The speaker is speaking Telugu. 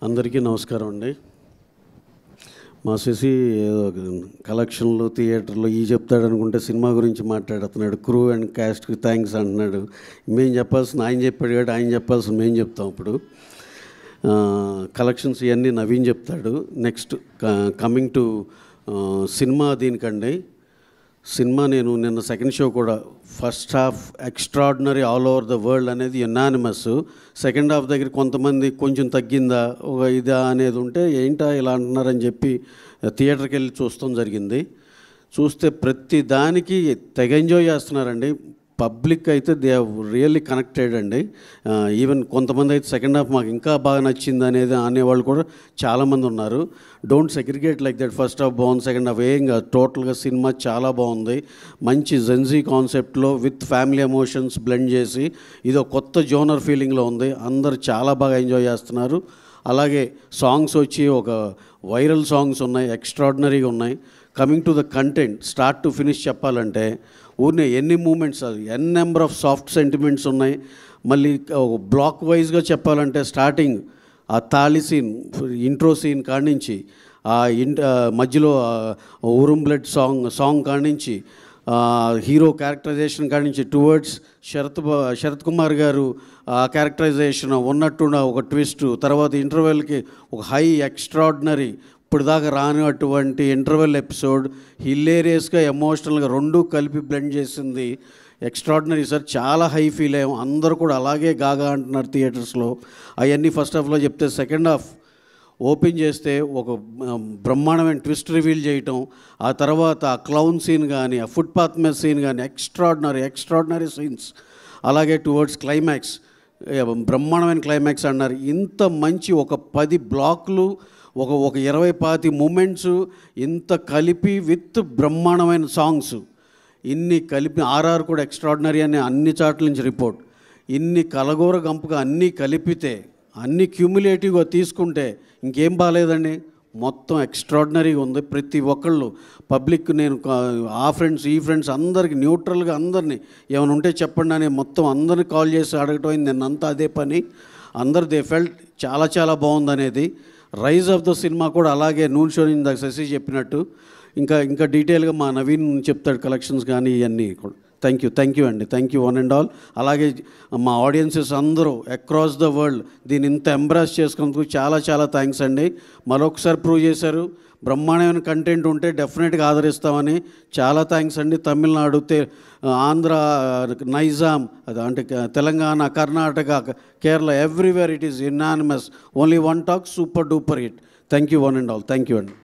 అందరికీ నమస్కారం అండి. మా శశి కలెక్షన్లు థియేటర్లు ఈ చెప్తాడు అనుకుంటే సినిమా గురించి మాట్లాడుతున్నాడు. క్రూ అండ్ క్యాస్ట్కి థ్యాంక్స్ అంటున్నాడు. మేము చెప్పాల్సిన ఆయన చెప్పాడు కాబట్టి ఆయన చెప్పాల్సిన మేము చెప్తాం. ఇప్పుడు కలెక్షన్స్ ఇవన్నీ నవీన్ చెప్తాడు. నెక్స్ట్ కమింగ్ టు సినిమా దీనికండి. సినిమా నేను నిన్న సెకండ్ షో కూడా first half extraordinary all over the world అనేది యునానిమస్. సెకండ్ హాఫ్ దగ్గర కొంతమంది కొంచెం తగ్గిందా ఒక ఇదా అనేది ఉంటే ఏంటా ఇలా అంటున్నారని చెప్పి థియేటర్కి వెళ్ళి చూస్తాం జరిగింది. చూస్తే ప్రతి దానికి తెగ ఎంజాయ్ చేస్తున్నారండి. పబ్లిక్ అయితే దే హ్యావ్ రియల్లీ కనెక్టెడ్ అండి. ఈవెన్ కొంతమంది అయితే సెకండ్ హాఫ్ మాకు ఇంకా బాగా నచ్చింది అనేది అనేవాళ్ళు కూడా చాలామంది ఉన్నారు. Don't segregate like that. First half బాగుంది, సెకండ్ హాఫ్ ఏం కాదు. టోటల్గా సినిమా చాలా బాగుంది. మంచి జెన్జీ కాన్సెప్ట్లో విత్ ఫ్యామిలీ ఎమోషన్స్ బ్లెండ్ చేసి ఇది ఒక కొత్త జోనర్ ఫీలింగ్లో ఉంది. అందరు చాలా బాగా ఎంజాయ్ చేస్తున్నారు. అలాగే సాంగ్స్ వచ్చి ఒక వైరల్ సాంగ్స్ ఉన్నాయి, ఎక్స్ట్రాడినరీగా ఉన్నాయి. Coming to the content start to finish చెప్పాలంటే ఊరినే ఎన్ని మూమెంట్స్ అది నెంబర్ ఆఫ్ సాఫ్ట్ సెంటిమెంట్స్ ఉన్నాయి. మళ్ళీ బ్లాక్ వైజ్గా చెప్పాలంటే స్టార్టింగ్ ఆ తాళి సీన్, ఇంట్రో సీన్ కాడ్నుంచి మధ్యలో ఊరుం బ్లడ్ సాంగ్ కాడ్నుంచి హీరో క్యారెక్టరైజేషన్ కాడ్నుంచి టువర్డ్స్ శరత్ కుమార్ గారు ఆ క్యారెక్టరైజేషన్ ఉన్నట్టున్న ఒక ట్విస్ట్, తర్వాత ఇంటర్వెల్కి ఒక హై ఎక్స్ట్రాడినరీ ఇప్పుడు దాకా రానిటువంటి ఇంటర్వెల్ ఎపిసోడ్ హిలేరియస్గా ఎమోషనల్గా రెండూ కలిపి బ్లెండ్ చేసింది. Extraordinary sir. చాలా హై ఫీల్ అయ్యాం. అందరూ కూడా అలాగే గాగా అంటున్నారు థియేటర్స్లో. అవన్నీ ఫస్ట్ హాఫ్లో చెప్తే సెకండ్ హాఫ్ ఓపెన్ చేస్తే ఒక బ్రహ్మాండమైన ట్విస్ట్ రివీల్ చేయటం, ఆ తర్వాత ఆ క్లౌన్ సీన్ కానీ ఆ ఫుట్పాత్ మీద సీన్ కానీ ఎక్స్ట్రాడినరీ సీన్స్. అలాగే టువర్డ్స్ క్లైమాక్స్ బ్రహ్మాండమైన క్లైమాక్స్ అన్నారు. ఇంత మంచి ఒక 10 బ్లాక్లు ఒక 20-25 మూమెంట్స్ ఇంత కలిపి విత్ బ్రహ్మాండమైన సాంగ్స్ ఇన్ని కలిపి ఆర్ఆర్ కూడా ఎక్స్ట్రాడినరీ అని అన్ని చాట్ల నుంచి రిపోర్ట్. ఇన్ని కలగూర గంపుగా అన్నీ కలిపితే అన్ని క్యూములేటివ్గా తీసుకుంటే ఇంకేం బాగాలేదండి. మొత్తం ఎక్స్ట్రాడినరీగా ఉంది. ప్రతి ఒక్కళ్ళు పబ్లిక్ నేను ఆ ఫ్రెండ్స్ ఈ ఫ్రెండ్స్ అందరికి న్యూట్రల్గా అందరినీ ఏమైనా ఉంటే చెప్పండి అని మొత్తం అందరినీ కాల్ చేసి అడగటం అయింది. నిన్నంతా అదే పని. అందరు దే ఫెల్ట్ చాలా బాగుంది అనేది. రైజ్ ఆఫ్ ద సినిమా కూడా అలాగే నూన్ షో ఇందాక శశి చెప్పినట్టు ఇంకా డీటెయిల్గా మా నవీన్ చెప్తాడు కలెక్షన్స్ కానీ ఇవన్నీ కూడా. థ్యాంక్ యూ అండి. Thank you one and all. అలాగే మా ఆడియన్సెస్ అందరూ అక్రాస్ ద వరల్డ్ దీన్ని ఇంత ఎంబ్రాస్ చేసుకున్నందుకు చాలా థ్యాంక్స్ అండి. మరొకసారి ప్రూవ్ చేశారు. బ్రహ్మాండమైన కంటెంట్ ఉంటే డెఫినెట్గా ఆదరిస్తామని. చాలా థ్యాంక్స్ అండి. తమిళనాడు, ఆంధ్ర, నైజాం, అంటే Telangana, Karnataka, Kerala, everywhere it is unanimous. Only one talk, super duper hit. Thank you one and all. Thank you అండి.